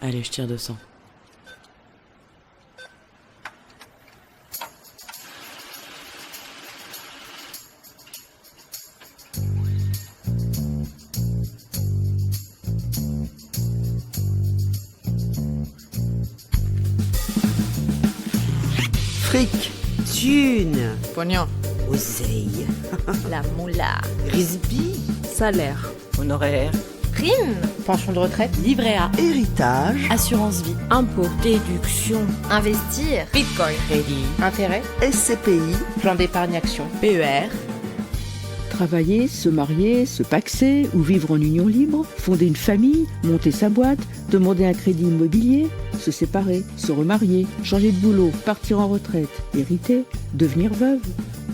Allez, je tire 200. Fric, thune, Pognon, oseille, la moula, risby, Salaire. Honoraire. prime, pension de retraite, Livret A. héritage, Assurance vie. Impôt. Déduction. investir, Bitcoin. Crédit. intérêt, SCPI, plan d'épargne action, PER. Travailler, se marier, se paxer ou vivre en union libre, fonder une famille, monter sa boîte, demander un crédit immobilier, se séparer, se remarier, changer de boulot, partir en retraite, hériter, devenir veuve.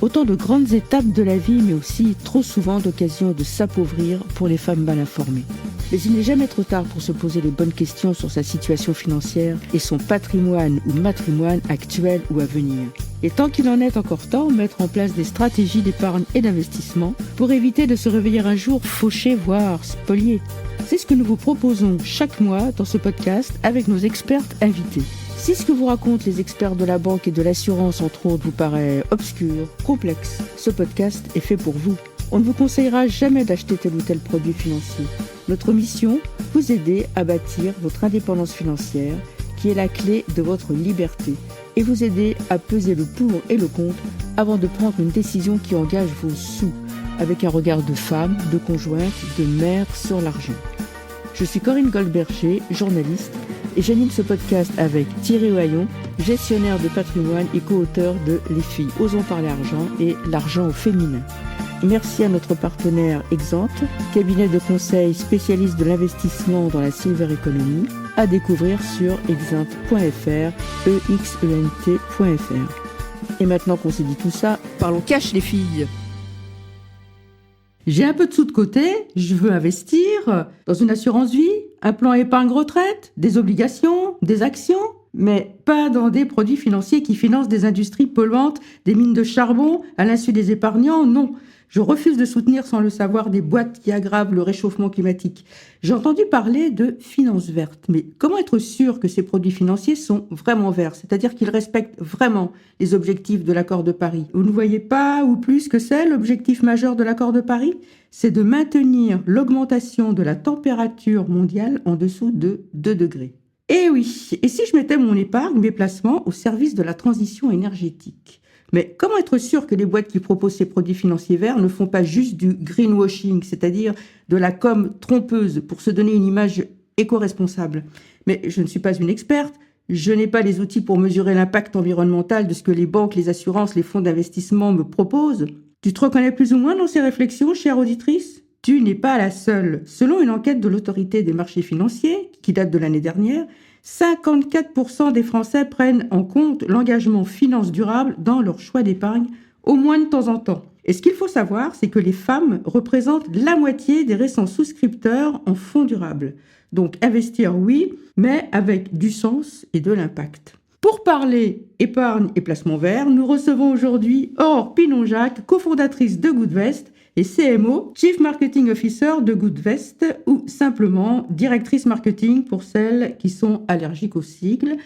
Autant de grandes étapes de la vie, mais aussi trop souvent d'occasions de s'appauvrir pour les femmes mal informées. Mais il n'est jamais trop tard pour se poser les bonnes questions sur sa situation financière et son patrimoine ou matrimoine actuel ou à venir. Et tant qu'il en est encore temps, mettre en place des stratégies d'épargne et d'investissement pour éviter de se réveiller un jour fauché, voire spolié. C'est ce que nous vous proposons chaque mois dans ce podcast avec nos expertes invitées. Si ce que vous racontent les experts de la banque et de l'assurance, entre autres, vous paraît obscur, complexe, ce podcast est fait pour vous. On ne vous conseillera jamais d'acheter tel ou tel produit financier. Notre mission, vous aider à bâtir votre indépendance financière, qui est la clé de votre liberté, et vous aider à peser le pour et le contre avant de prendre une décision qui engage vos sous, avec un regard de femme, de conjointe, de mère sur l'argent. Je suis Corinne Goldberger, journaliste, et j'anime ce podcast avec Thierry Ohaillon, gestionnaire de patrimoine et co-auteur de Les filles osons parler argent et l'argent au féminin. Merci à notre partenaire Exante, cabinet de conseil spécialiste de l'investissement dans la silver economy, à découvrir sur exante.fr, exent.fr. Et maintenant qu'on s'est dit tout ça, parlons cash les filles. J'ai un peu de sous de côté, je veux investir dans une assurance vie, un plan épargne retraite, des obligations, des actions, mais pas dans des produits financiers qui financent des industries polluantes, des mines de charbon à l'insu des épargnants, non. Je refuse de soutenir sans le savoir des boîtes qui aggravent le réchauffement climatique. J'ai entendu parler de finances vertes, mais comment être sûr que ces produits financiers sont vraiment verts, c'est-à-dire qu'ils respectent vraiment les objectifs de l'accord de Paris? Vous ne voyez pas ou plus que c'est l'objectif majeur de l'accord de Paris? C'est de maintenir l'augmentation de la température mondiale en dessous de 2 degrés. Et oui, et si je mettais mon épargne, mes placements au service de la transition énergétique? Mais comment être sûr que les boîtes qui proposent ces produits financiers verts ne font pas juste du greenwashing, c'est-à-dire de la com trompeuse pour se donner une image éco-responsable? Mais je ne suis pas une experte, je n'ai pas les outils pour mesurer l'impact environnemental de ce que les banques, les assurances, les fonds d'investissement me proposent. Tu te reconnais plus ou moins dans ces réflexions, chère auditrice? Tu n'es pas la seule. Selon une enquête de l'autorité des marchés financiers, qui date de l'année dernière, 54% des Français prennent en compte l'engagement finance durable dans leur choix d'épargne, au moins de temps en temps. Et ce qu'il faut savoir, c'est que les femmes représentent la moitié des récents souscripteurs en fonds durables. Donc investir, oui, mais avec du sens et de l'impact. Pour parler épargne et placement vert, nous recevons aujourd'hui Aurore Pinon-Jacques, cofondatrice de Goodvest, et CMO, Chief Marketing Officer de Goodvest, ou simplement directrice marketing pour celles qui sont allergiques aux sigles.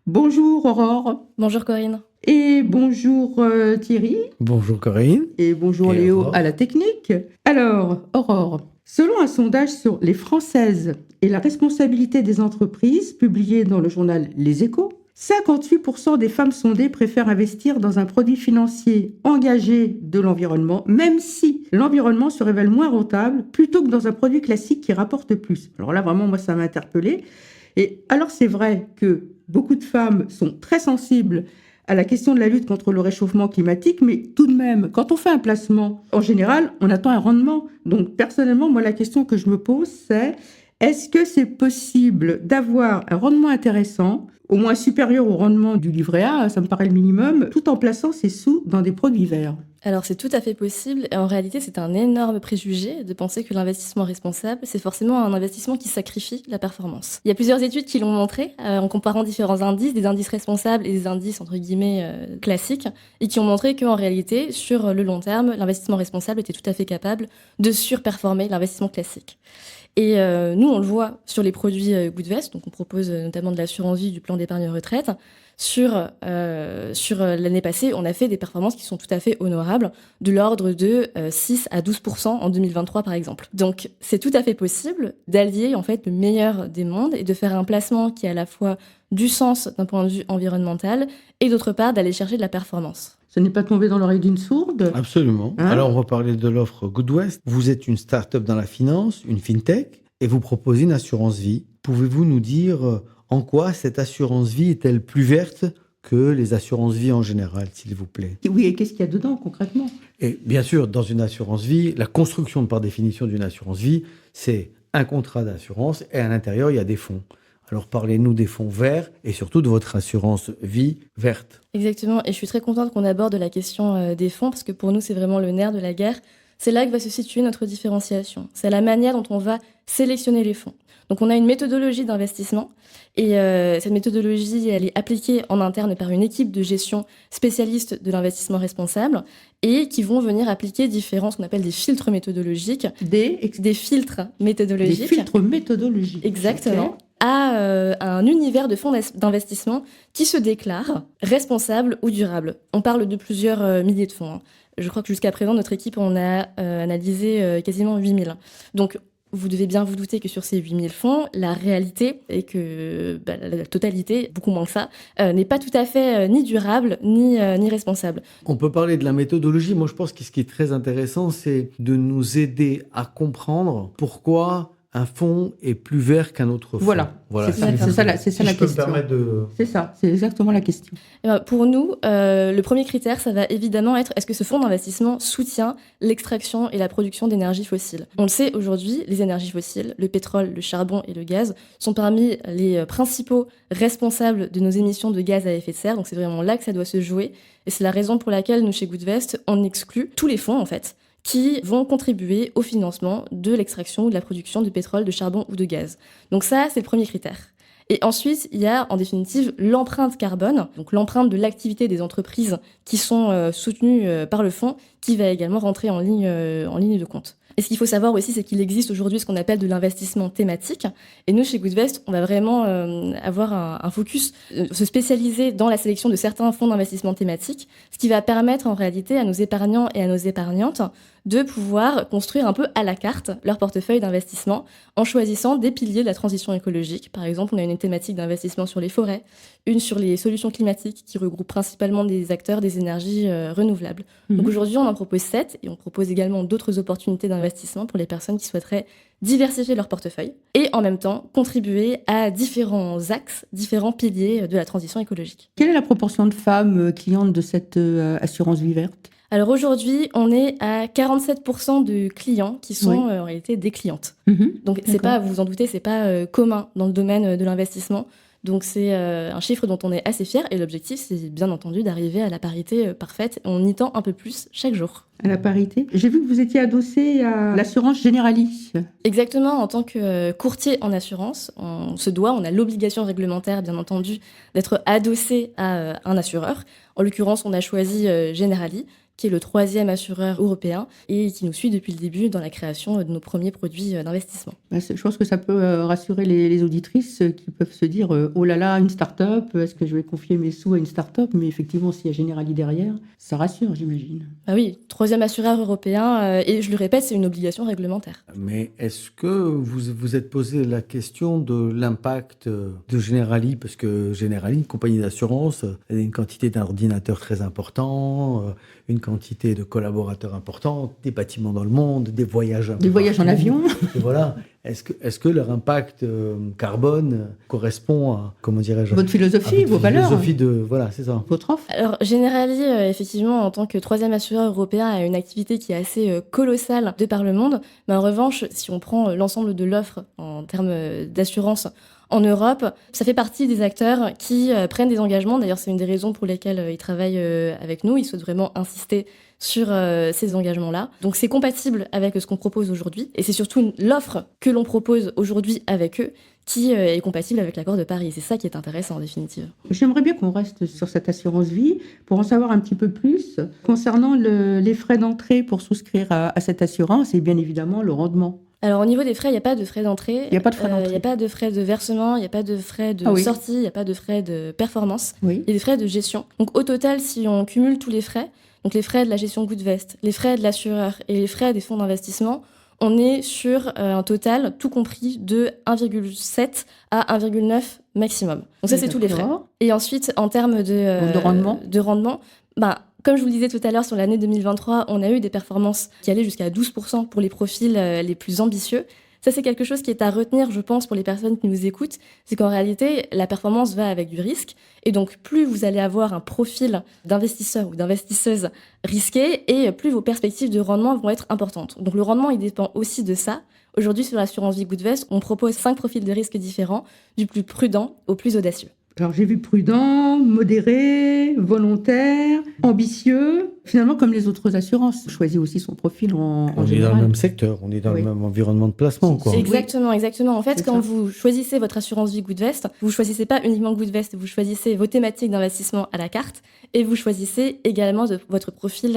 Bonjour Aurore. Bonjour Corinne. Et bonjour Thierry. Bonjour Corinne. Et bonjour Et Léo Aurore. à la technique. Alors, Aurore, selon un sondage sur les Françaises et la responsabilité des entreprises, publié dans le journal Les Échos, 58% des femmes sondées préfèrent investir dans un produit financier engagé de l'environnement, même si l'environnement se révèle moins rentable, plutôt que dans un produit classique qui rapporte plus. Alors là, vraiment, moi, ça m'a interpellée. Et alors, c'est vrai que beaucoup de femmes sont très sensibles à la question de la lutte contre le réchauffement climatique, mais tout de même, quand on fait un placement, en général, on attend un rendement. Donc, personnellement, moi, la question que je me pose, c'est: est-ce que c'est possible d'avoir un rendement intéressant au moins supérieur au rendement du livret A, ça me paraît le minimum, tout en plaçant ses sous dans des produits verts. Alors c'est tout à fait possible et en réalité c'est un énorme préjugé de penser que l'investissement responsable c'est forcément un investissement qui sacrifie la performance. Il y a plusieurs études qui l'ont montré en comparant différents indices, des indices responsables et des indices entre guillemets classiques et qui ont montré qu'en réalité sur le long terme l'investissement responsable était tout à fait capable de surperformer l'investissement classique. Et nous, on le voit sur les produits Goodvest, donc on propose notamment de l'assurance vie, du plan d'épargne retraite. Sur l'année passée, on a fait des performances qui sont tout à fait honorables, de l'ordre de 6 à 12% en 2023 par exemple. Donc c'est tout à fait possible d'allier en fait le meilleur des mondes et de faire un placement qui a à la fois du sens d'un point de vue environnemental et d'autre part d'aller chercher de la performance. Ce n'est pas tombé dans l'oreille d'une sourde. Absolument. Hein? Alors, on va parler de l'offre Goodvest. Vous êtes une start-up dans la finance, une fintech, et vous proposez une assurance vie. Pouvez-vous nous dire en quoi cette assurance vie est-elle plus verte que les assurances vie en général, s'il vous plaît? Oui, et qu'est-ce qu'il y a dedans concrètement? Et bien sûr, dans une assurance vie, la construction par définition d'une assurance vie, c'est un contrat d'assurance et à l'intérieur, il y a des fonds. Alors parlez-nous des fonds verts et surtout de votre assurance vie verte. Exactement, et je suis très contente qu'on aborde la question des fonds parce que pour nous c'est vraiment le nerf de la guerre. C'est là que va se situer notre différenciation. C'est la manière dont on va sélectionner les fonds. Donc on a une méthodologie d'investissement et cette méthodologie elle est appliquée en interne par une équipe de gestion spécialiste de l'investissement responsable et qui vont venir appliquer différents, ce qu'on appelle des filtres méthodologiques. Des filtres méthodologiques. Des filtres méthodologiques. Exactement. Okay. À un univers de fonds d'investissement qui se déclarent responsables ou durables. On parle de plusieurs milliers de fonds. Je crois que jusqu'à présent, notre équipe en a analysé quasiment 8000. Donc, vous devez bien vous douter que sur ces 8000 fonds, la réalité est que la totalité, beaucoup moins que ça, n'est pas tout à fait ni durable ni responsable. On peut parler de la méthodologie. Moi, je pense que ce qui est très intéressant, c'est de nous aider à comprendre pourquoi un fonds est plus vert qu'un autre fonds. Voilà. C'est ça la question. Je peux me permettre de... C'est ça, c'est exactement la question. Pour nous, le premier critère, ça va évidemment être est-ce que ce fonds d'investissement soutient l'extraction et la production d'énergie fossile. On le sait aujourd'hui, les énergies fossiles, le pétrole, le charbon et le gaz, sont parmi les principaux responsables de nos émissions de gaz à effet de serre. Donc c'est vraiment là que ça doit se jouer. Et c'est la raison pour laquelle nous, chez Goodvest, on exclut tous les fonds, en fait, qui vont contribuer au financement de l'extraction ou de la production de pétrole, de charbon ou de gaz. Donc ça, c'est le premier critère. Et ensuite, il y a en définitive l'empreinte carbone, donc l'empreinte de l'activité des entreprises qui sont soutenues par le fonds, qui va également rentrer en ligne de compte. Et ce qu'il faut savoir aussi, c'est qu'il existe aujourd'hui ce qu'on appelle de l'investissement thématique. Et nous, chez Goodvest, on va vraiment avoir un focus, se spécialiser dans la sélection de certains fonds d'investissement thématiques, ce qui va permettre en réalité à nos épargnants et à nos épargnantes de pouvoir construire un peu à la carte leur portefeuille d'investissement en choisissant des piliers de la transition écologique. Par exemple, on a une thématique d'investissement sur les forêts, une sur les solutions climatiques qui regroupe principalement des acteurs des énergies renouvelables. Donc aujourd'hui, on en propose 7 et on propose également d'autres opportunités d'investissement pour les personnes qui souhaiteraient diversifier leur portefeuille et en même temps contribuer à différents axes, différents piliers de la transition écologique. Quelle est la proportion de femmes clientes de cette assurance vie verte ? Alors aujourd'hui, on est à 47% de clients qui sont en réalité des clientes. Donc c'est pas, vous vous en doutez, c'est pas commun dans le domaine de l'investissement. Donc c'est un chiffre dont on est assez fier et l'objectif c'est bien entendu d'arriver à la parité parfaite. On y tend un peu plus chaque jour. À la parité. J'ai vu que vous étiez adossé à l'assurance Generali. Exactement, en tant que courtier en assurance, on a l'obligation réglementaire bien entendu d'être adossé à un assureur. En l'occurrence, on a choisi Generali, qui est le 3e assureur européen et qui nous suit depuis le début dans la création de nos premiers produits d'investissement. Je pense que ça peut rassurer les auditrices qui peuvent se dire « Oh là là, une start-up, est-ce que je vais confier mes sous à une start-up ?» Mais effectivement, s'il y a Generali derrière, ça rassure, j'imagine. Ah oui, 3e assureur européen, et je le répète, c'est une obligation réglementaire. Mais est-ce que vous vous êtes posé la question de l'impact de Generali? Parce que Generali, une compagnie d'assurance, elle a une quantité d'ordinateurs très important, une quantité de collaborateurs importants, des bâtiments dans le monde, des voyages en avion. Et voilà. Est-ce que leur impact carbone correspond à, comment dirais-je, votre philosophie, vos valeurs, philosophie de, voilà, c'est ça. Votre offre. Alors Generali, effectivement, en tant que 3e assureur européen, a une activité qui est assez colossale de par le monde. Mais en revanche, si on prend l'ensemble de l'offre en termes d'assurance en Europe. Ça fait partie des acteurs qui prennent des engagements. D'ailleurs, c'est une des raisons pour lesquelles ils travaillent avec nous. Ils souhaitent vraiment insister sur ces engagements-là. Donc c'est compatible avec ce qu'on propose aujourd'hui. Et c'est surtout l'offre que l'on propose aujourd'hui avec eux qui est compatible avec l'accord de Paris. C'est ça qui est intéressant en définitive. J'aimerais bien qu'on reste sur cette assurance vie pour en savoir un petit peu plus concernant les frais d'entrée pour souscrire à cette assurance et bien évidemment le rendement. Alors au niveau des frais, il n'y a pas de frais d'entrée. Il n'y a pas de frais d'entrée. Il n'y a pas de frais de versement, il n'y a pas de frais de sortie, il n'y a pas de frais de performance. Oui. Il y a des frais de gestion. Donc au total, si on cumule tous les frais, donc les frais de la gestion Goodvest, les frais de l'assureur et les frais des fonds d'investissement, on est sur un total, tout compris, de 1,7 à 1,9 maximum. Donc ça, c'est tous les frais. Et ensuite, en termes de rendement, comme je vous le disais tout à l'heure, sur l'année 2023, on a eu des performances qui allaient jusqu'à 12% pour les profils les plus ambitieux. Ça, c'est quelque chose qui est à retenir, je pense, pour les personnes qui nous écoutent. C'est qu'en réalité, la performance va avec du risque. Et donc, plus vous allez avoir un profil d'investisseur ou d'investisseuse risqué, et plus vos perspectives de rendement vont être importantes. Donc, le rendement, il dépend aussi de ça. Aujourd'hui, sur l'assurance vie Goodvest, on propose 5 profils de risque différents, du plus prudent au plus audacieux. Alors j'ai vu prudent, modéré, volontaire, ambitieux, finalement comme les autres assurances. On choisit aussi son profil en général. On est dans le même secteur, on est dans le même environnement de placement, quoi. Exactement. En fait, quand vous choisissez votre assurance vie Goodvest, vous choisissez pas uniquement Goodvest, vous choisissez vos thématiques d'investissement à la carte et vous choisissez également votre profil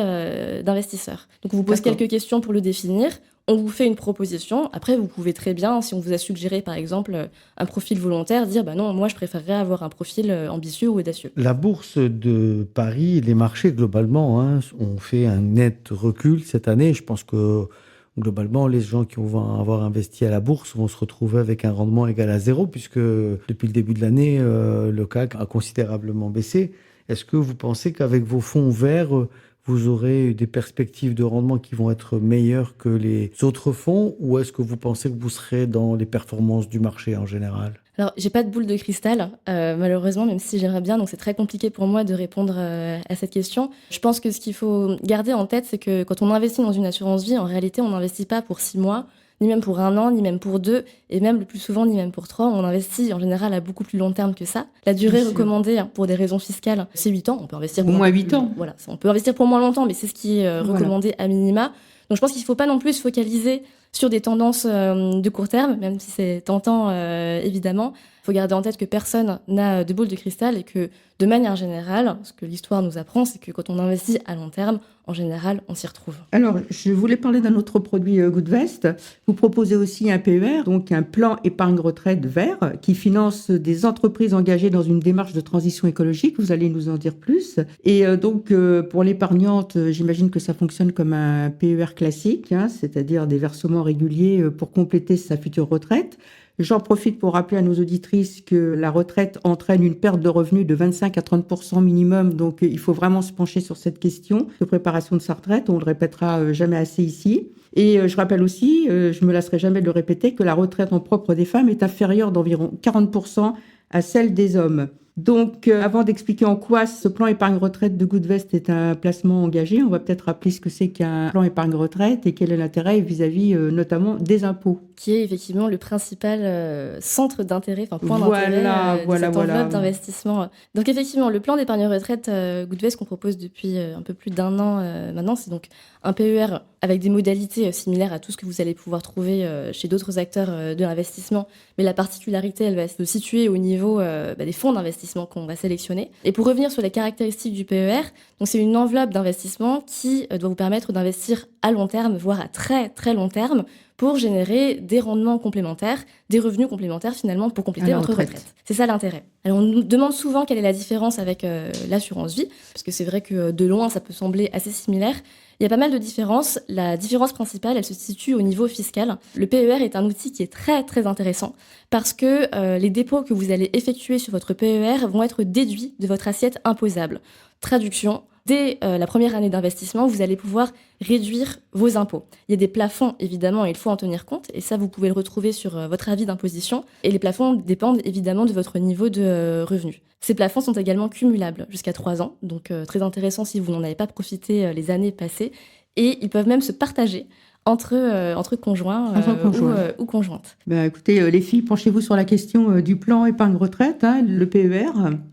d'investisseur. Donc on vous pose quelques questions pour le définir. On vous fait une proposition. Après, vous pouvez très bien, si on vous a suggéré, par exemple, un profil volontaire, dire non, moi, je préférerais avoir un profil ambitieux ou audacieux. La bourse de Paris, les marchés, globalement, ont fait un net recul cette année. Je pense que, globalement, les gens qui vont avoir investi à la bourse vont se retrouver avec un rendement égal à 0, puisque depuis le début de l'année, le CAC a considérablement baissé. Est-ce que vous pensez qu'avec vos fonds verts, vous aurez des perspectives de rendement qui vont être meilleures que les autres fonds, ou est-ce que vous pensez que vous serez dans les performances du marché en général ? Alors, j'ai pas de boule de cristal, malheureusement, même si j'aimerais bien, donc c'est très compliqué pour moi de répondre à cette question. Je pense que ce qu'il faut garder en tête, c'est que quand on investit dans une assurance vie, en réalité, on n'investit pas pour 6 mois, ni même pour 1 an, ni même pour 2, et même le plus souvent, ni même pour 3. On investit en général à beaucoup plus long terme que ça. La durée recommandée pour des raisons fiscales, c'est 8 ans. On peut investir pour moins 8 ans. Voilà, on peut investir pour moins longtemps, mais c'est ce qui est recommandé à minima. Donc je pense qu'il ne faut pas non plus se focaliser sur des tendances de court terme, même si c'est tentant évidemment. Il faut garder en tête que personne n'a de boule de cristal et que de manière générale, ce que l'histoire nous apprend, c'est que quand on investit à long terme, en général, on s'y retrouve. Alors, je voulais parler d'un autre produit Goodvest. Vous proposez aussi un PER, donc un plan épargne retraite vert, qui finance des entreprises engagées dans une démarche de transition écologique. Vous allez nous en dire plus. Et donc, pour l'épargnante, j'imagine que ça fonctionne comme un PER classique, c'est-à-dire des versements réguliers pour compléter sa future retraite. J'en profite pour rappeler à nos auditrices que la retraite entraîne une perte de revenus de 25 à 30% minimum. Donc, il faut vraiment se pencher sur cette question de préparation de sa retraite. On le répétera jamais assez ici. Et je rappelle aussi, je me lasserai jamais de le répéter, que la retraite en propre des femmes est inférieure d'environ 40% à celle des hommes. Donc, avant d'expliquer en quoi ce plan épargne retraite de Goodvest est un placement engagé, on va peut-être rappeler ce que c'est qu'un plan épargne retraite et quel est l'intérêt vis-à-vis notamment des impôts. Qui est effectivement le principal centre d'intérêt, point d'intérêt de cette enveloppe d'investissement. Donc effectivement, le plan d'épargne retraite Goodvest qu'on propose depuis un peu plus d'1 an maintenant, c'est donc un PER avec des modalités similaires à tout ce que vous allez pouvoir trouver chez d'autres acteurs de l'investissement. Mais la particularité, elle va se situer au niveau des fonds d'investissement qu'on va sélectionner. Et pour revenir sur les caractéristiques du PER, donc c'est une enveloppe d'investissement qui doit vous permettre d'investir à long terme, voire à très très long terme, pour générer des rendements complémentaires, des revenus complémentaires finalement pour compléter votre retraite. C'est ça l'intérêt. Alors on nous demande souvent quelle est la différence avec l'assurance vie, parce que c'est vrai que de loin ça peut sembler assez similaire. Il y a pas mal de différences. La différence principale, elle se situe au niveau fiscal. Le PER est un outil qui est très très intéressant parce que les dépôts que vous allez effectuer sur votre PER vont être déduits de votre assiette imposable. Traduction, dès la première année d'investissement, vous allez pouvoir réduire vos impôts. Il y a des plafonds, évidemment, et il faut en tenir compte. Et ça, vous pouvez le retrouver sur votre avis d'imposition. Et les plafonds dépendent évidemment de votre niveau de revenus. Ces plafonds sont également cumulables jusqu'à 3 ans. Donc, très intéressant si vous n'en avez pas profité les années passées. Et ils peuvent même se partager entre conjoints, Entre conjoints. Ou conjointes. Écoutez, les filles, penchez-vous sur la question du plan épargne retraite, le PER.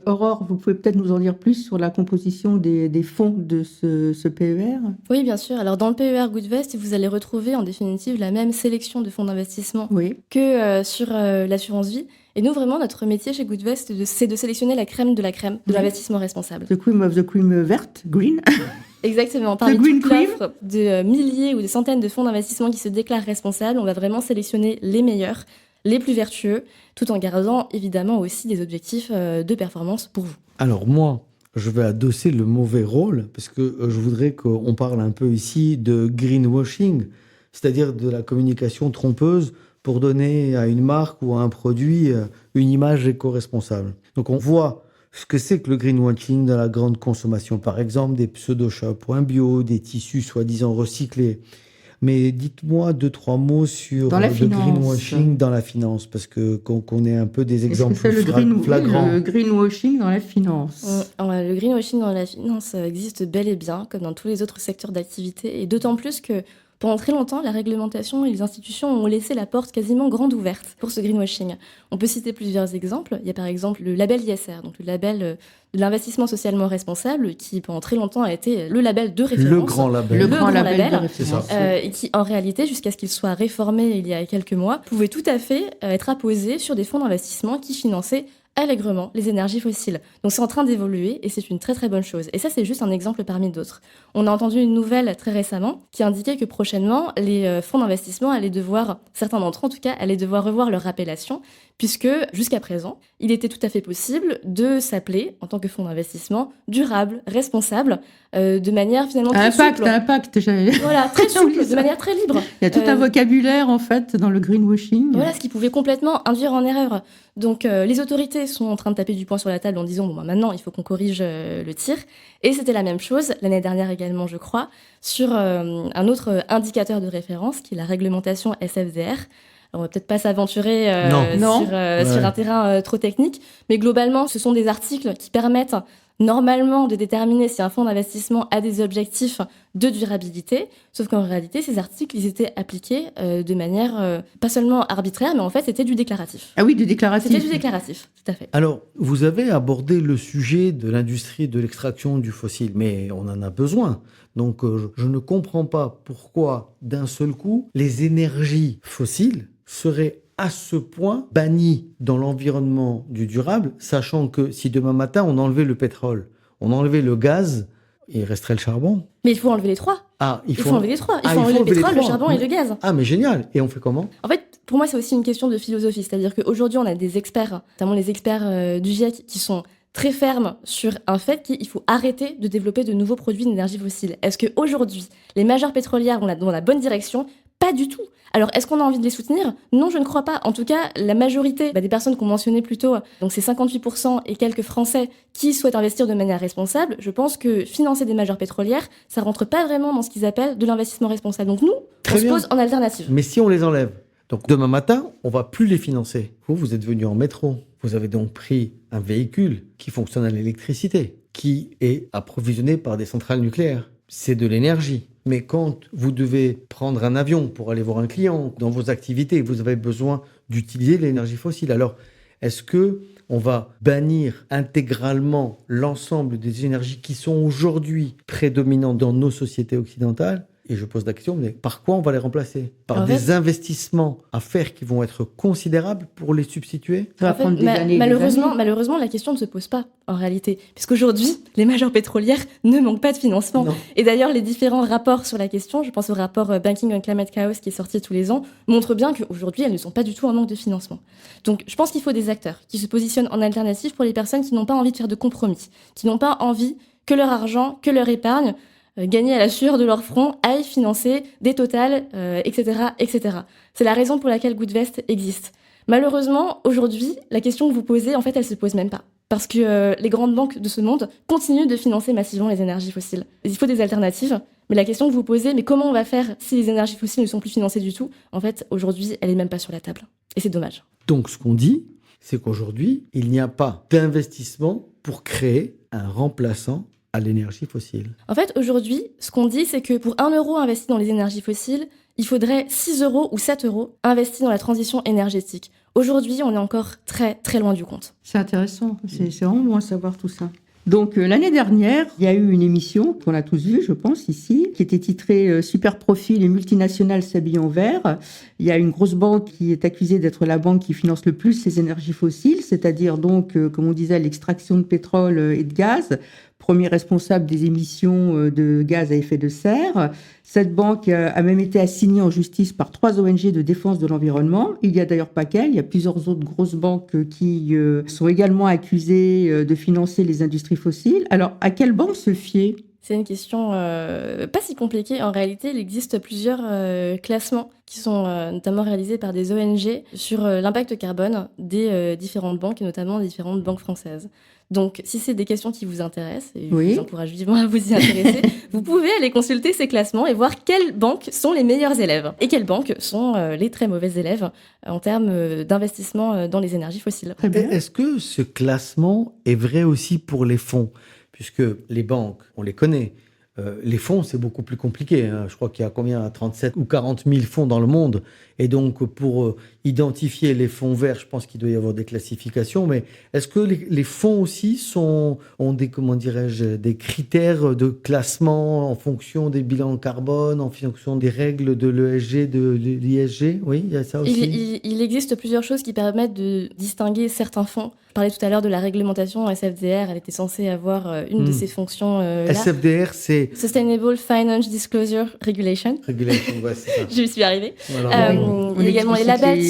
Aurore, vous pouvez peut-être nous en dire plus sur la composition des fonds de ce PER? Oui, bien sûr. Alors, dans le PER Goodvest, vous allez retrouver en définitive la même sélection de fonds d'investissement Oui. que sur l'assurance vie. Et nous, vraiment, notre métier chez Goodvest, c'est de sélectionner la crème de Oui. l'investissement responsable. The cream of the cream verte, green. Exactement. Parmi green toute l'offre de milliers ou de centaines de fonds d'investissement qui se déclarent responsables, on va vraiment sélectionner les meilleurs, les plus vertueux, tout en gardant évidemment aussi des objectifs de performance pour vous. Alors moi, je vais adosser le mauvais rôle parce que je voudrais qu'on parle un peu ici de greenwashing, c'est-à-dire de la communication trompeuse pour donner à une marque ou à un produit une image éco-responsable. Donc on voit ce que c'est que le greenwashing dans la grande consommation, par exemple des pseudo-shampoings bio, des tissus soi-disant recyclés. Mais dites-moi 2-3 mots sur Dans la le finance. greenwashing dans la finance, parce que qu'on ait un peu des Est-ce que exemples c'est flagrants. le greenwashing dans la finance? Le greenwashing dans la finance existe bel et bien, comme dans tous les autres secteurs d'activité, et d'autant plus que pendant très longtemps, la réglementation et les institutions ont laissé la porte quasiment grande ouverte pour ce greenwashing. On peut citer plusieurs exemples. Il y a par exemple le label ISR, donc le label de l'investissement socialement responsable, qui pendant très longtemps a été le label de référence. Le grand label. Le Le grand grand label label, de référence. c'est ça. Et qui, en réalité, jusqu'à ce qu'il soit réformé il y a quelques mois, pouvait tout à fait être apposé sur des fonds d'investissement qui finançaient allègrement les énergies fossiles. Donc c'est en train d'évoluer et c'est une très très bonne chose. Et ça, c'est juste un exemple parmi d'autres. On a entendu une nouvelle très récemment qui indiquait que prochainement, les fonds d'investissement allaient devoir, certains d'entre eux en tout cas, allaient devoir revoir leur appellation, puisque jusqu'à présent, il était tout à fait possible de s'appeler, en tant que fonds d'investissement, durable, responsable, de manière finalement très souple. Impact, j'avais... Voilà, très souple, Oui, de ça. manière très libre. Il y a tout un vocabulaire, en fait, dans le greenwashing. Voilà, ce qui pouvait complètement induire en erreur. Donc, les autorités sont en train de taper du poing sur la table en disant maintenant, il faut qu'on corrige le tir. Et c'était la même chose l'année dernière également, je crois, sur un autre indicateur de référence, qui est la réglementation SFDR. On va peut-être pas s'aventurer Non. sur un terrain trop technique, mais globalement, ce sont des articles qui permettent normalement de déterminer si un fonds d'investissement a des objectifs de durabilité, sauf qu'en réalité, ces articles, ils étaient appliqués de manière pas seulement arbitraire, mais en fait, c'était du déclaratif. Ah oui, du déclaratif. C'était du déclaratif, tout à fait. Alors, vous avez abordé le sujet de l'industrie de l'extraction du fossile, mais on en a besoin. Donc, je ne comprends pas pourquoi, d'un seul coup, les énergies fossiles seraient à ce point bannies dans l'environnement du durable, sachant que si demain matin, on enlevait le pétrole, on enlevait le gaz, il resterait le charbon. Mais il faut enlever les trois. Ah, Il faut enlever les trois. Il Ah, faut enlever le les pétrole, le trois. charbon et le gaz. Ah, mais génial. Et on fait comment? En fait, pour moi, c'est aussi une question de philosophie. C'est-à-dire qu'aujourd'hui, on a des experts, notamment les experts du GIEC, qui sont très fermes sur un fait qu'il faut arrêter de développer de nouveaux produits d'énergie fossile. Est-ce qu'aujourd'hui, les majeures pétrolières vont dans la bonne direction? Pas du tout. Alors, est-ce qu'on a envie de les soutenir? Non, je ne crois pas. En tout cas, la majorité des personnes qu'on mentionnait plus tôt, donc c'est 58% et quelques Français qui souhaitent investir de manière responsable, je pense que financer des majeures pétrolières, ça rentre pas vraiment dans ce qu'ils appellent de l'investissement responsable. Donc nous, Très on bien. se pose en alternative. Mais si on les enlève, donc demain matin, on va plus les financer. Vous êtes venu en métro. Vous avez donc pris un véhicule qui fonctionne à l'électricité, qui est approvisionné par des centrales nucléaires. C'est de l'énergie. Mais quand vous devez prendre un avion pour aller voir un client, dans vos activités, vous avez besoin d'utiliser l'énergie fossile. Alors, est-ce que on va bannir intégralement l'ensemble des énergies qui sont aujourd'hui prédominantes dans nos sociétés occidentales? Et je pose la question, mais par quoi on va les remplacer? Par En des fait- investissements à faire qui vont être considérables pour les substituer? Ça va En fait, prendre des années et des années. malheureusement, la question ne se pose pas en réalité, puisqu'aujourd'hui, les majeures pétrolières ne manquent pas de financement. Non. Et d'ailleurs, les différents rapports sur la question, je pense au rapport Banking on Climate Chaos qui est sorti tous les ans, montrent bien qu'aujourd'hui, elles ne sont pas du tout en manque de financement. Donc, je pense qu'il faut des acteurs qui se positionnent en alternative pour les personnes qui n'ont pas envie de faire de compromis, qui n'ont pas envie que leur argent, que leur épargne, gagnée à la sueur de leur front, aille financer des Total, etc., etc. C'est la raison pour laquelle Goodvest existe. Malheureusement, aujourd'hui, la question que vous posez, en fait, elle se pose même pas. Parce que les grandes banques de ce monde continuent de financer massivement les énergies fossiles. Il faut des alternatives, mais la question que vous posez, mais comment on va faire si les énergies fossiles ne sont plus financées du tout? En fait, aujourd'hui, elle est même pas sur la table. Et c'est dommage. Donc, ce qu'on dit, c'est qu'aujourd'hui, il n'y a pas d'investissement pour créer un remplaçant à l'énergie fossile. En fait, aujourd'hui, ce qu'on dit, c'est que pour 1 euro investi dans les énergies fossiles, il faudrait 6 € ou 7 € investis dans la transition énergétique. Aujourd'hui, on est encore très très loin du compte. C'est intéressant, c'est vraiment bon à savoir tout ça. Donc l'année dernière, il y a eu une émission qu'on a tous vue, je pense, ici, qui était titrée « Super profit, les multinationales s'habillent en vert ». Il y a une grosse banque qui est accusée d'être la banque qui finance le plus les énergies fossiles, c'est-à-dire donc, comme on disait, l'extraction de pétrole et de gaz, premier responsable des émissions de gaz à effet de serre. Cette banque a même été assignée en justice par 3 ONG de défense de l'environnement. Il n'y a d'ailleurs pas qu'elle, il y a plusieurs autres grosses banques qui sont également accusées de financer les industries fossiles. Alors, à quelle banque se fier ? C'est une question pas si compliquée. En réalité, il existe plusieurs classements qui sont notamment réalisés par des ONG sur l'impact carbone des différentes banques, et notamment des différentes banques françaises. Donc, si c'est des questions qui vous intéressent, et je vous encourage vivement à vous y intéresser, vous pouvez aller consulter ces classements et voir quelles banques sont les meilleurs élèves et quelles banques sont les très mauvais élèves en termes d'investissement dans les énergies fossiles. Très bien. Est-ce que ce classement est vrai aussi pour les fonds ? Puisque les banques, on les connaît. Les fonds, c'est beaucoup plus compliqué. Hein. Je crois qu'il y a combien 37 ou 40 000 fonds dans le monde. Et donc, pour identifier les fonds verts, je pense qu'il doit y avoir des classifications. Mais est-ce que les fonds aussi ont des, comment dirais-je, des critères de classement en fonction des bilans carbone, en fonction des règles de l'ESG, de l'ISG ? Oui, il y a ça aussi. Il existe plusieurs choses qui permettent de distinguer certains fonds. Je parlais tout à l'heure de la réglementation SFDR. Elle était censée avoir une de ces fonctions-là. SFDR, c'est... Sustainable Finance Disclosure Regulation. Regulation, ouais, c'est ça. Je me suis arrivée. Voilà. Il y a également les labels.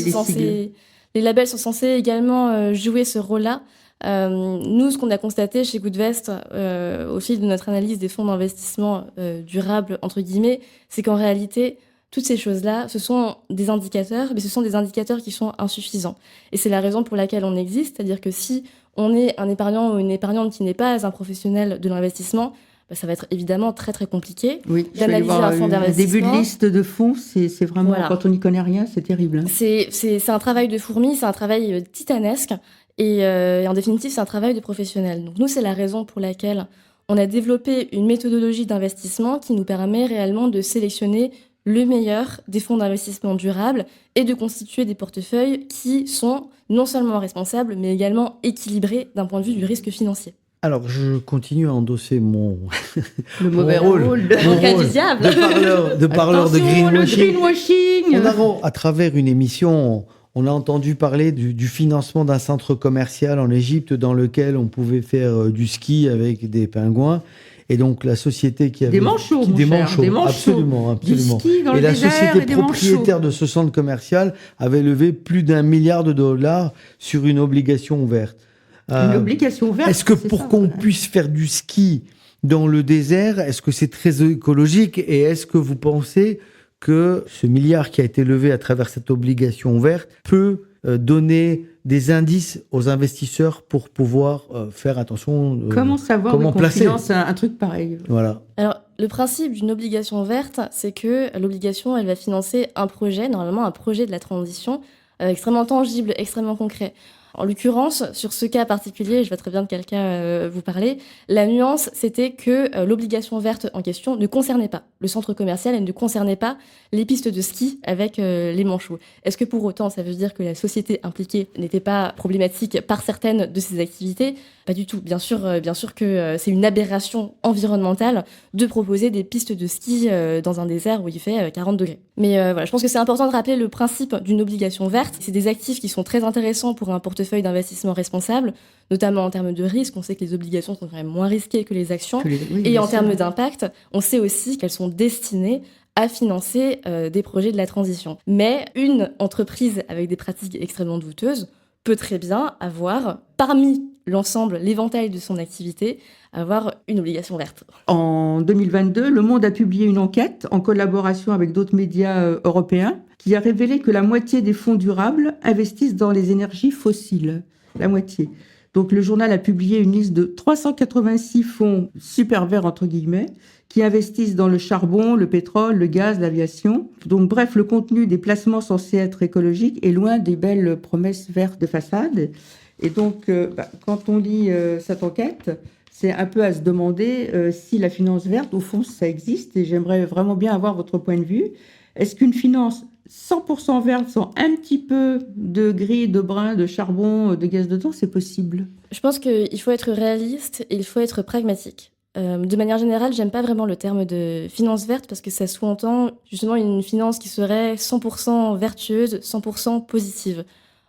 Les labels sont censés également jouer ce rôle-là. Nous, ce qu'on a constaté chez Goodvest au fil de notre analyse des fonds d'investissement durables, entre guillemets, c'est qu'en réalité, toutes ces choses-là, ce sont des indicateurs, mais ce sont des indicateurs qui sont insuffisants. Et c'est la raison pour laquelle on existe, c'est-à-dire que si on est un épargnant ou une épargnante qui n'est pas un professionnel de l'investissement, ça va être évidemment très très compliqué d'analyser un fonds d'investissement. Début de liste de fonds, c'est vraiment, quand on n'y connaît rien, c'est terrible. Hein. C'est un travail de fourmi, c'est un travail titanesque, et en définitive, c'est un travail de professionnel. Donc nous, c'est la raison pour laquelle on a développé une méthodologie d'investissement qui nous permet réellement de sélectionner le meilleur des fonds d'investissement durables et de constituer des portefeuilles qui sont non seulement responsables, mais également équilibrés d'un point de vue du risque financier. Alors, je continue à endosser mon mauvais rôle du diable. de parleur de greenwashing. greenwashing. À travers une émission, on a entendu parler du financement d'un centre commercial en Égypte dans lequel on pouvait faire du ski avec des pingouins. Et donc, la société qui avait... Des manchots, des manchots. Absolument. Du ski dans le la désert société et des propriétaire manchots. de ce centre commercial avait levé plus d'1 milliard de dollars sur une obligation verte. Une obligation verte. Est-ce que pour qu'on puisse faire du ski dans le désert, est-ce que c'est très écologique et est-ce que vous pensez que ce milliard qui a été levé à travers cette obligation verte peut donner des indices aux investisseurs pour pouvoir faire attention comment savoir comment qu'on placer finance un truc pareil? Voilà. Alors, le principe d'une obligation verte, c'est que l'obligation, elle va financer un projet, normalement un projet de la transition, extrêmement tangible, extrêmement concret. En l'occurrence, sur ce cas particulier, je vois très bien de quel cas vous parlez, la nuance, c'était que l'obligation verte en question ne concernait pas le centre commercial, elle ne concernait pas les pistes de ski avec les manchots. Est-ce que pour autant, ça veut dire que la société impliquée n'était pas problématique par certaines de ses activités ? Pas du tout. Bien sûr que c'est une aberration environnementale de proposer des pistes de ski dans un désert où il fait 40 degrés. Mais voilà, je pense que c'est important de rappeler le principe d'une obligation verte. C'est des actifs qui sont très intéressants pour un portefeuille d'investissement responsable, notamment en termes de risque. On sait que les obligations sont quand même moins risquées que les actions. Et en termes d'impact, on sait aussi qu'elles sont destinées à financer des projets de la transition. Mais une entreprise avec des pratiques extrêmement douteuses peut très bien avoir, parmi l'ensemble, l'éventail de son activité, avoir une obligation verte. En 2022, Le Monde a publié une enquête en collaboration avec d'autres médias européens qui a révélé que la moitié des fonds durables investissent dans les énergies fossiles. La moitié. Donc le journal a publié une liste de 386 fonds super verts, entre guillemets, qui investissent dans le charbon, le pétrole, le gaz, l'aviation. Donc bref, le contenu des placements censés être écologiques est loin des belles promesses vertes de façade. Et donc, quand on lit cette enquête, c'est un peu à se demander si la finance verte, au fond, ça existe. Et j'aimerais vraiment bien avoir votre point de vue. Est-ce qu'une finance 100% verte sans un petit peu de gris, de brun, de charbon, de gaz dedans, c'est possible? Je pense qu'il faut être réaliste et il faut être pragmatique. De manière générale, j'aime pas vraiment le terme de finance verte parce que ça sous-entend justement une finance qui serait 100% vertueuse, 100% positive.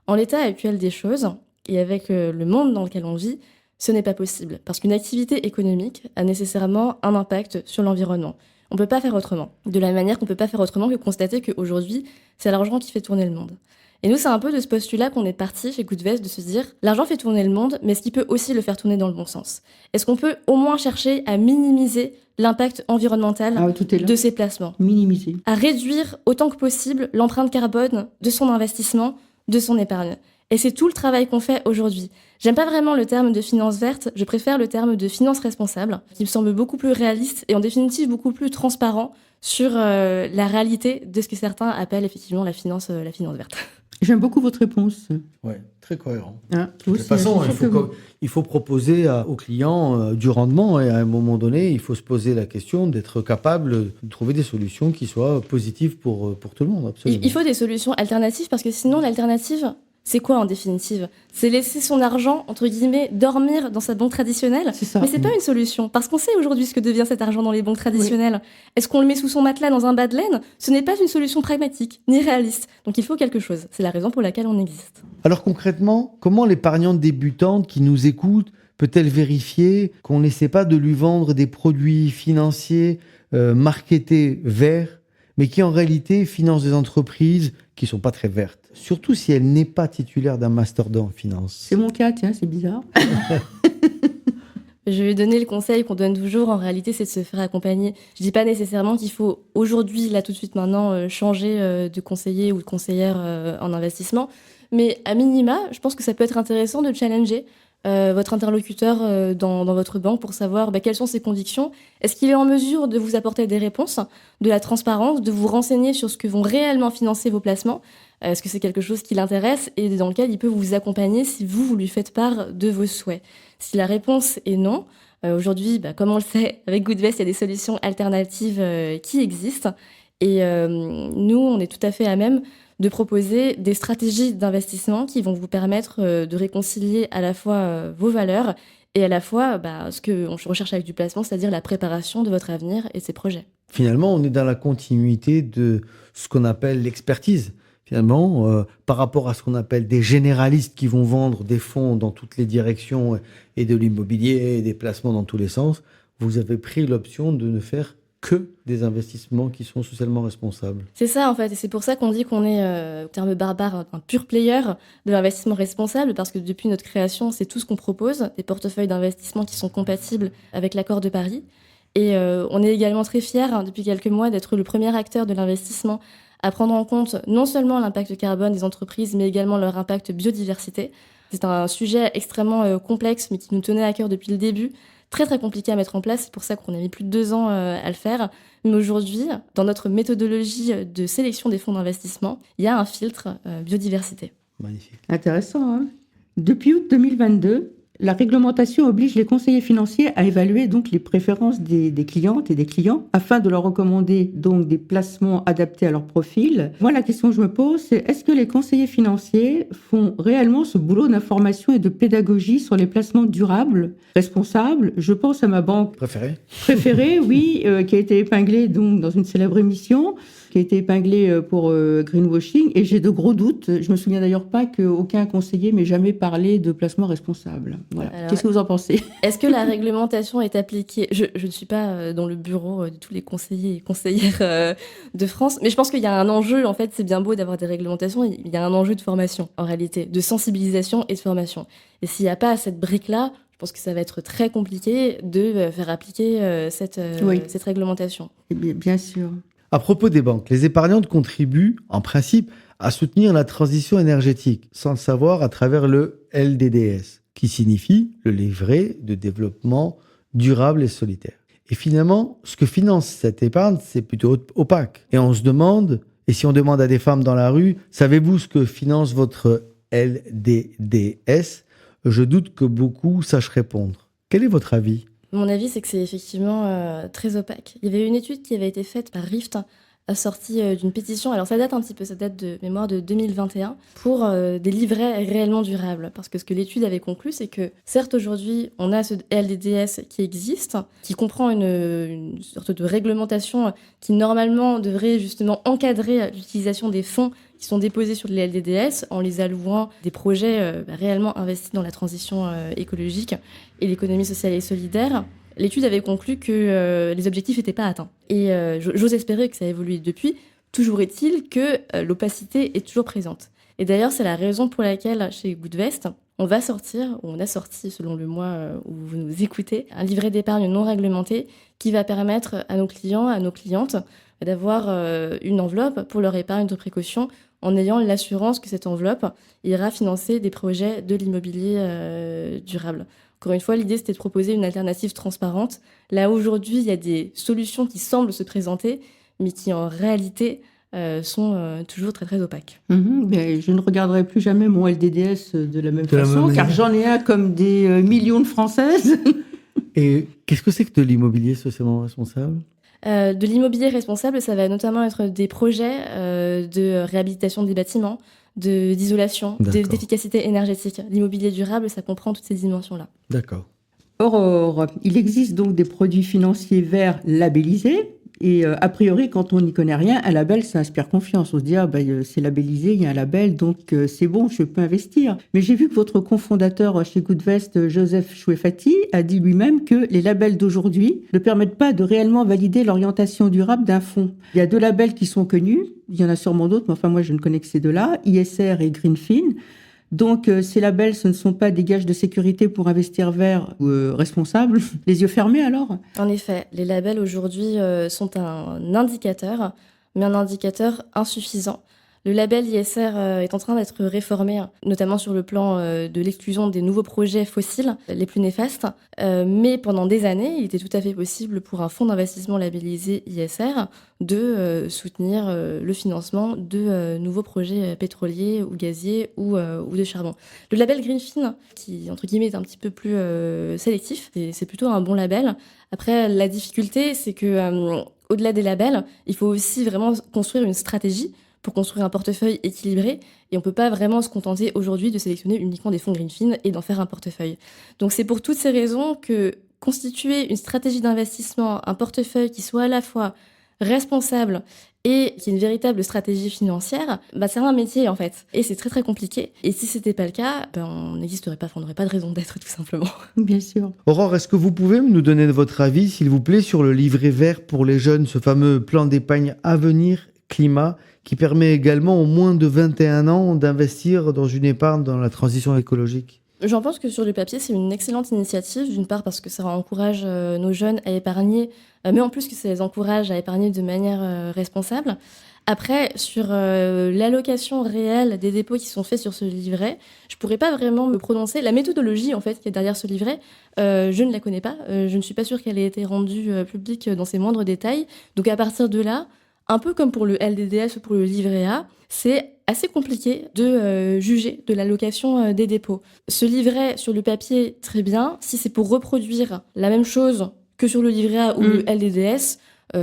En l'état actuel des choses, et avec le monde dans lequel on vit, ce n'est pas possible. Parce qu'une activité économique a nécessairement un impact sur l'environnement. On ne peut pas faire autrement. De la manière qu'on ne peut pas faire autrement que constater qu'aujourd'hui, c'est l'argent qui fait tourner le monde. Et nous, c'est un peu de ce postulat qu'on est parti chez Goodvest, de se dire, l'argent fait tourner le monde, mais est-ce qu'il peut aussi le faire tourner dans le bon sens? Est-ce qu'on peut au moins chercher à minimiser l'impact environnemental de ces placements? Minimiser. À réduire autant que possible l'empreinte carbone de son investissement, de son épargne. Et c'est tout le travail qu'on fait aujourd'hui. J'aime pas vraiment le terme de finance verte, je préfère le terme de finance responsable, qui me semble beaucoup plus réaliste et en définitive beaucoup plus transparent sur la réalité de ce que certains appellent effectivement la finance verte. J'aime beaucoup votre réponse. Oui, très cohérent. Hein, de toute façon, il faut proposer aux clients du rendement et à un moment donné, il faut se poser la question d'être capable de trouver des solutions qui soient positives pour tout le monde. Absolument. Il faut des solutions alternatives parce que sinon, l'alternative, c'est quoi en définitive? C'est laisser son argent, entre guillemets, dormir dans sa banque traditionnelle. C'est ça. Mais c'est pas une solution. Parce qu'on sait aujourd'hui ce que devient cet argent dans les banques traditionnelles. Oui. Est-ce qu'on le met sous son matelas dans un bas de laine? Ce n'est pas une solution pragmatique, ni réaliste. Donc il faut quelque chose. C'est la raison pour laquelle on existe. Alors concrètement, comment l'épargnante débutante qui nous écoute peut-elle vérifier qu'on n'essaie pas de lui vendre des produits financiers marketés verts, mais qui en réalité financent des entreprises qui ne sont pas très vertes, surtout si elle n'est pas titulaire d'un Master 2 en finance? C'est mon cas, tiens, c'est bizarre. Je vais donner le conseil qu'on donne toujours, en réalité, c'est de se faire accompagner. Je ne dis pas nécessairement qu'il faut aujourd'hui, là tout de suite maintenant, changer de conseiller ou de conseillère en investissement, mais à minima, je pense que ça peut être intéressant de challenger votre interlocuteur dans votre banque pour savoir quelles sont ses convictions. Est-ce qu'il est en mesure de vous apporter des réponses, de la transparence, de vous renseigner sur ce que vont réellement financer vos placements? Est-ce que c'est quelque chose qui l'intéresse et dans lequel il peut vous accompagner si vous lui faites part de vos souhaits? Si la réponse est non, aujourd'hui, comme on le sait, avec Goodvest, il y a des solutions alternatives qui existent. Et nous, on est tout à fait à même de proposer des stratégies d'investissement qui vont vous permettre de réconcilier à la fois vos valeurs et à la fois ce qu'on recherche avec du placement, c'est-à-dire la préparation de votre avenir et de ses projets. Finalement, on est dans la continuité de ce qu'on appelle l'expertise. Finalement, par rapport à ce qu'on appelle des généralistes qui vont vendre des fonds dans toutes les directions et de l'immobilier et des placements dans tous les sens, vous avez pris l'option de ne faire que des investissements qui sont socialement responsables. C'est ça en fait, et c'est pour ça qu'on dit qu'on est, au terme barbare, un pur player de l'investissement responsable, parce que depuis notre création, c'est tout ce qu'on propose, des portefeuilles d'investissement qui sont compatibles avec l'accord de Paris. Et on est également très fiers, depuis quelques mois, d'être le premier acteur de l'investissement à prendre en compte non seulement l'impact carbone des entreprises, mais également leur impact biodiversité. C'est un sujet extrêmement complexe, mais qui nous tenait à cœur depuis le début. Très très compliqué à mettre en place, c'est pour ça qu'on a mis plus de 2 ans à le faire. Mais aujourd'hui, dans notre méthodologie de sélection des fonds d'investissement, il y a un filtre biodiversité. Magnifique. Intéressant, hein? Depuis août 2022, la réglementation oblige les conseillers financiers à évaluer donc les préférences des clientes et des clients afin de leur recommander donc des placements adaptés à leur profil. Moi, la question que je me pose, c'est est-ce que les conseillers financiers font réellement ce boulot d'information et de pédagogie sur les placements durables, responsables? Je pense à ma banque préférée, oui, qui a été épinglée donc dans une célèbre émission, qui a été épinglée pour greenwashing, et j'ai de gros doutes. Je me souviens d'ailleurs pas qu'aucun conseiller m'ait jamais parlé de placement responsable. Voilà. Qu'est-ce que vous en pensez? Est-ce que la réglementation est appliquée? Je ne suis pas dans le bureau de tous les conseillers et conseillères de France, mais je pense qu'il y a un enjeu, en fait, c'est bien beau d'avoir des réglementations, il y a un enjeu de formation, en réalité, de sensibilisation et de formation. Et s'il n'y a pas cette brique-là, je pense que ça va être très compliqué de faire appliquer cette réglementation. Bien sûr. À propos des banques, les épargnantes contribuent, en principe, à soutenir la transition énergétique, sans le savoir à travers le LDDS, qui signifie le livret de développement durable et solidaire. Et finalement, ce que finance cette épargne, c'est plutôt opaque. Et on se demande, et si on demande à des femmes dans la rue, savez-vous ce que finance votre LDDS? Je doute que beaucoup sachent répondre. Quel est votre avis? Mon avis, c'est que c'est effectivement très opaque. Il y avait une étude qui avait été faite par Rift a sorti d'une pétition, alors ça date un petit peu, ça date de mémoire de 2021, pour des livrets réellement durables. Parce que ce que l'étude avait conclu, c'est que certes aujourd'hui, on a ce LDDS qui existe, qui comprend une sorte de réglementation qui normalement devrait justement encadrer l'utilisation des fonds qui sont déposés sur les LDDS en les allouant des projets réellement investis dans la transition écologique et l'économie sociale et solidaire. L'étude avait conclu que les objectifs n'étaient pas atteints. Et j'ose espérer que ça a évolué depuis. Toujours est-il que l'opacité est toujours présente. Et d'ailleurs, c'est la raison pour laquelle, chez Goodvest, on a sorti, selon le mois où vous nous écoutez, un livret d'épargne non réglementé qui va permettre à nos clients, à nos clientes, d'avoir une enveloppe pour leur épargne de précaution en ayant l'assurance que cette enveloppe ira financer des projets de l'immobilier durable. Encore une fois, l'idée, c'était de proposer une alternative transparente. Là, aujourd'hui, il y a des solutions qui semblent se présenter, mais qui, en réalité, sont toujours très, très opaques. Mais je ne regarderai plus jamais mon LDDS de la même façon, car j'en ai un comme des millions de Françaises. Et qu'est-ce que c'est que de l'immobilier socialement responsable ? De l'immobilier responsable, ça va notamment être des projets de réhabilitation des bâtiments, d'isolation, d'efficacité énergétique. L'immobilier durable, ça comprend toutes ces dimensions-là. D'accord. Or, il existe donc des produits financiers verts labellisés. Et a priori, quand on n'y connaît rien, un label, ça inspire confiance. On se dit, c'est labellisé, il y a un label, donc c'est bon, je peux investir. Mais j'ai vu que votre cofondateur chez Goodvest, Joseph Chouefati, a dit lui-même que les labels d'aujourd'hui ne permettent pas de réellement valider l'orientation durable d'un fonds. Il y a 2 labels qui sont connus, il y en a sûrement d'autres, mais enfin moi je ne connais que ces 2-là, ISR et Greenfin. Donc, ces labels, ce ne sont pas des gages de sécurité pour investir vert ou responsable. Les yeux fermés, alors ? En effet, les labels, aujourd'hui, sont un indicateur, mais un indicateur insuffisant. Le label ISR est en train d'être réformé, notamment sur le plan de l'exclusion des nouveaux projets fossiles les plus néfastes. Mais pendant des années, il était tout à fait possible pour un fonds d'investissement labellisé ISR de soutenir le financement de nouveaux projets pétroliers ou gaziers ou de charbon. Le label Greenfin, qui entre guillemets est un petit peu plus sélectif, c'est plutôt un bon label. Après, la difficulté, c'est que au-delà des labels, il faut aussi vraiment construire une stratégie pour construire un portefeuille équilibré. Et on ne peut pas vraiment se contenter aujourd'hui de sélectionner uniquement des fonds Greenfin et d'en faire un portefeuille. Donc c'est pour toutes ces raisons que constituer une stratégie d'investissement, un portefeuille qui soit à la fois responsable et qui est une véritable stratégie financière, c'est un métier en fait. Et c'est très très compliqué. Et si c'était pas le cas, on n'existerait pas, on n'aurait pas de raison d'être tout simplement. Bien sûr. Aurore, est-ce que vous pouvez nous donner votre avis, s'il vous plaît, sur le livret vert pour les jeunes, ce fameux plan d'épargne Avenir Climat, qui permet également aux moins de 21 ans d'investir dans une épargne dans la transition écologique ? J'en pense que sur le papier, c'est une excellente initiative, d'une part parce que ça encourage nos jeunes à épargner, mais en plus que ça les encourage à épargner de manière responsable. Après, sur l'allocation réelle des dépôts qui sont faits sur ce livret, je pourrais pas vraiment me prononcer. La méthodologie, en fait, qui est derrière ce livret, je ne la connais pas. Je ne suis pas sûre qu'elle ait été rendue publique dans ses moindres détails. Donc à partir de là, un peu comme pour le LDDS ou pour le livret A, c'est assez compliqué de juger de l'allocation des dépôts. Ce livret, sur le papier, très bien. Si c'est pour reproduire la même chose que sur le livret A ou le LDDS,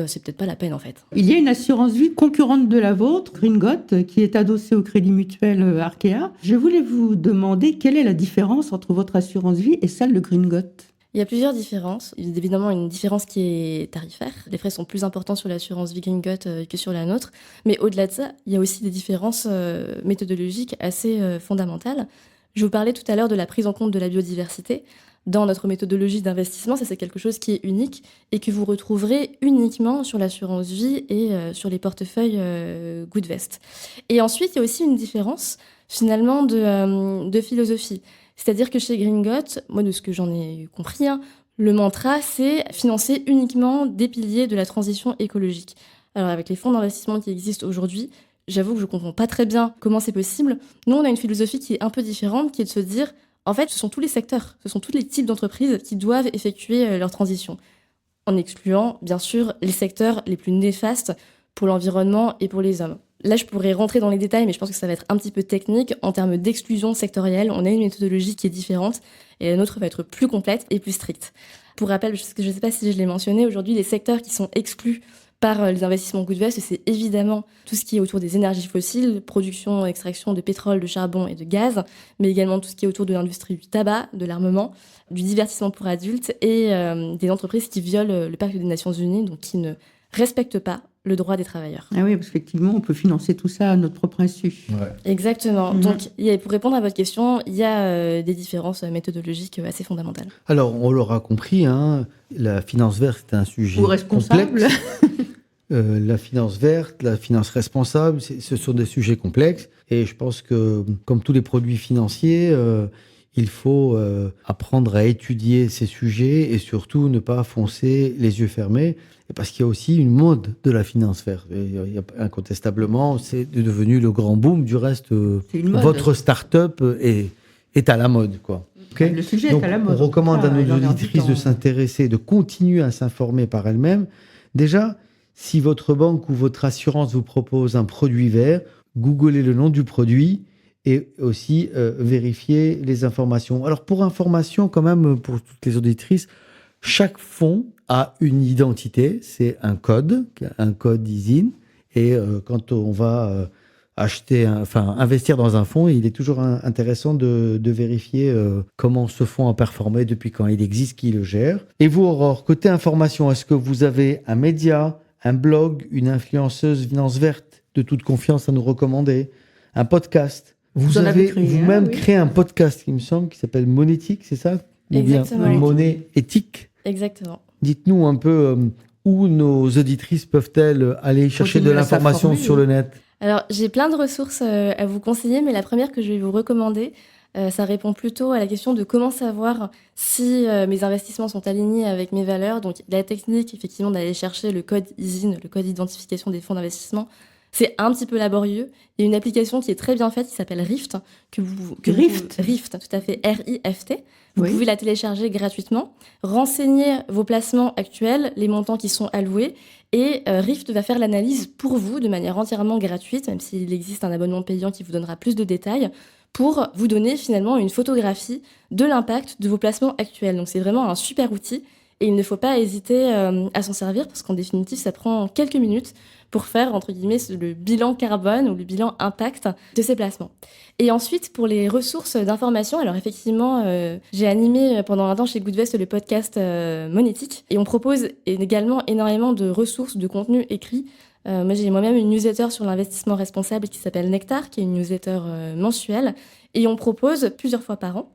c'est peut-être pas la peine en fait. Il y a une assurance vie concurrente de la vôtre, Greengot, qui est adossée au Crédit Mutuel Arkea. Je voulais vous demander quelle est la différence entre votre assurance vie et celle de Greengot ? Il y a plusieurs différences. Il y a évidemment une différence qui est tarifaire. Les frais sont plus importants sur l'assurance vie Greengot que sur la nôtre. Mais au-delà de ça, il y a aussi des différences méthodologiques assez fondamentales. Je vous parlais tout à l'heure de la prise en compte de la biodiversité. Dans notre méthodologie d'investissement, ça c'est quelque chose qui est unique et que vous retrouverez uniquement sur l'assurance vie et sur les portefeuilles Goodvest. Et ensuite, il y a aussi une différence finalement de philosophie. C'est-à-dire que chez Greengot, moi de ce que j'en ai compris, le mantra c'est financer uniquement des piliers de la transition écologique. Alors avec les fonds d'investissement qui existent aujourd'hui, j'avoue que je ne comprends pas très bien comment c'est possible. Nous, on a une philosophie qui est un peu différente, qui est de se dire, en fait, ce sont tous les secteurs, ce sont tous les types d'entreprises qui doivent effectuer leur transition, en excluant, bien sûr, les secteurs les plus néfastes pour l'environnement et pour les hommes. Là, je pourrais rentrer dans les détails, mais je pense que ça va être un petit peu technique. En termes d'exclusion sectorielle, on a une méthodologie qui est différente et la nôtre va être plus complète et plus stricte. Pour rappel, je ne sais pas si je l'ai mentionné, aujourd'hui, les secteurs qui sont exclus par les investissements Goodvest, c'est évidemment tout ce qui est autour des énergies fossiles, production, extraction de pétrole, de charbon et de gaz, mais également tout ce qui est autour de l'industrie du tabac, de l'armement, du divertissement pour adultes et des entreprises qui violent le pacte des Nations Unies, donc qui ne respectent pas le droit des travailleurs. Ah oui, parce qu'effectivement, on peut financer tout ça à notre propre insu. Ouais. Exactement. Donc, pour répondre à votre question, il y a des différences méthodologiques assez fondamentales. Alors, on l'aura compris, la finance verte, c'est un sujet Ou responsable. complexe. La finance verte, la finance responsable, ce sont des sujets complexes. Et je pense que, comme tous les produits financiers, il faut apprendre à étudier ces sujets et surtout ne pas foncer les yeux fermés. Et parce qu'il y a aussi une mode de la finance verte. Et incontestablement, c'est devenu le grand boom. Du reste, votre start-up est à la mode, quoi. Okay. Le sujet Donc, est à la mode. On recommande à nos auditrices de s'intéresser, de continuer à s'informer par elles-mêmes. Déjà, si votre banque ou votre assurance vous propose un produit vert, googlez le nom du produit et aussi vérifiez les informations. Alors, pour information, quand même, pour toutes les auditrices, chaque fonds a une identité, c'est un code ISIN. Et quand on va investir dans un fonds, il est toujours intéressant de vérifier comment ce fonds a performé, depuis quand il existe, qui le gère. Et vous, Aurore, côté information, est-ce que vous avez un média, un blog, une influenceuse finance verte de toute confiance à nous recommander, un podcast? Vous avez vous-même créé un podcast, il me semble, qui s'appelle Monétique, c'est ça? Exactement. Ou bien Monnaie éthique? Exactement. Dites-nous un peu où nos auditrices peuvent-elles aller chercher de l'information sur le net? Alors, j'ai plein de ressources à vous conseiller, mais la première que je vais vous recommander, ça répond plutôt à la question de comment savoir si mes investissements sont alignés avec mes valeurs. Donc, la technique, effectivement, d'aller chercher le code ISIN, le code d'identification des fonds d'investissement, c'est un petit peu laborieux. Il y a une application qui est très bien faite, qui s'appelle Rift. Rift, tout à fait, R-I-F-T. Vous pouvez la télécharger gratuitement, renseigner vos placements actuels, les montants qui sont alloués, et Rift va faire l'analyse pour vous de manière entièrement gratuite, même s'il existe un abonnement payant qui vous donnera plus de détails, pour vous donner finalement une photographie de l'impact de vos placements actuels. Donc c'est vraiment un super outil, et il ne faut pas hésiter à s'en servir, parce qu'en définitive, ça prend quelques minutes pour faire, entre guillemets, le bilan carbone ou le bilan impact de ces placements. Et ensuite, pour les ressources d'information, alors effectivement, j'ai animé pendant un temps chez Goodvest le podcast Monétique, et on propose également énormément de ressources, de contenu écrit. Moi, j'ai moi-même une newsletter sur l'investissement responsable qui s'appelle Nectar, qui est une newsletter mensuelle, et on propose plusieurs fois par an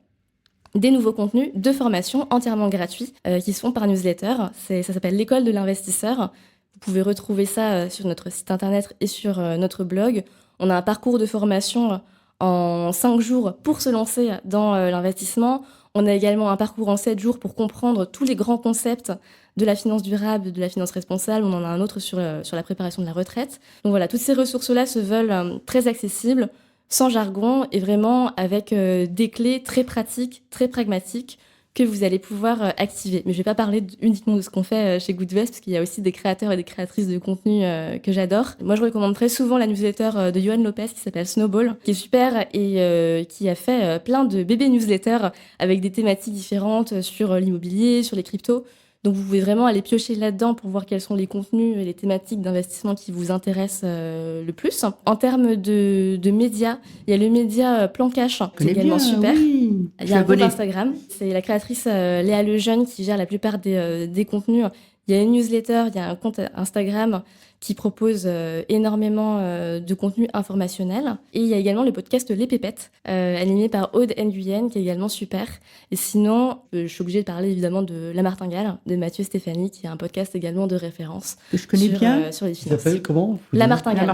des nouveaux contenus de formation entièrement gratuits qui se font par newsletter. Ça s'appelle l'École de l'investisseur. Vous pouvez retrouver ça sur notre site internet et sur notre blog. On a un parcours de formation en 5 jours pour se lancer dans l'investissement. On a également un parcours en 7 jours pour comprendre tous les grands concepts de la finance durable, de la finance responsable. On en a un autre sur la préparation de la retraite. Donc voilà, toutes ces ressources-là se veulent très accessibles, sans jargon et vraiment avec des clés très pratiques, très pragmatiques que vous allez pouvoir activer. Mais je ne vais pas parler uniquement de ce qu'on fait chez Goodvest, parce qu'il y a aussi des créateurs et des créatrices de contenu que j'adore. Moi, je recommande très souvent la newsletter de Johan Lopez qui s'appelle Snowball, qui est super et qui a fait plein de bébés newsletters avec des thématiques différentes sur l'immobilier, sur les cryptos. Donc, vous pouvez vraiment aller piocher là-dedans pour voir quels sont les contenus et les thématiques d'investissement qui vous intéressent le plus. En termes de médias, il y a le média Plan Cash, qui est également super. Oui. Il y a un compte Instagram. C'est la créatrice Léa Lejeune qui gère la plupart des contenus. Il y a une newsletter, il y a un compte Instagram qui propose énormément de contenu informationnel. Et il y a également le podcast Les Pépettes, animé par Aude Nguyen, qui est également super. Et sinon, je suis obligée de parler évidemment de La Martingale, de Mathieu Stéphanie, qui est un podcast également de référence. Que je connais bien. Sur les Ça finances. s'appelle comment? La Martingale.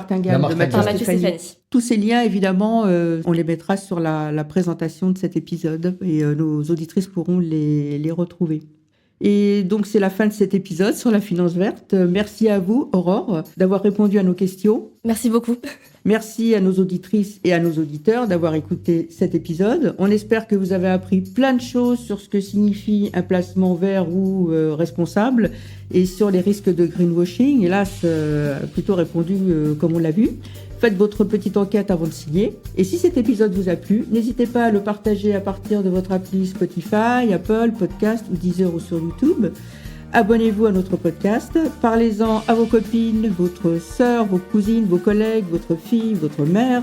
De Mathieu Stéphanie. Tous ces liens, évidemment, on les mettra sur la présentation de cet épisode et nos auditrices pourront les retrouver. Et donc, c'est la fin de cet épisode sur la finance verte. Merci à vous, Aurore, d'avoir répondu à nos questions. Merci beaucoup. Merci à nos auditrices et à nos auditeurs d'avoir écouté cet épisode. On espère que vous avez appris plein de choses sur ce que signifie un placement vert ou responsable et sur les risques de greenwashing. Hélas, plutôt répondu comme on l'a vu. Faites votre petite enquête avant de signer. Et si cet épisode vous a plu, n'hésitez pas à le partager à partir de votre appli Spotify, Apple, Podcast ou Deezer ou sur YouTube. Abonnez-vous à notre podcast, parlez-en à vos copines, votre sœur, vos cousines, vos collègues, votre fille, votre mère.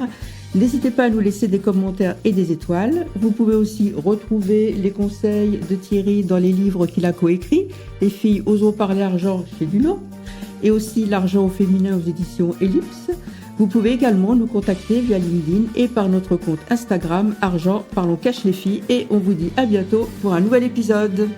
N'hésitez pas à nous laisser des commentaires et des étoiles. Vous pouvez aussi retrouver les conseils de Thierry dans les livres qu'il a coécrits. Les filles oseront parler argent chez Dunod et aussi L'argent au féminin aux éditions Ellipse. Vous pouvez également nous contacter via LinkedIn et par notre compte Instagram Argent Parlons Cache les filles et on vous dit à bientôt pour un nouvel épisode.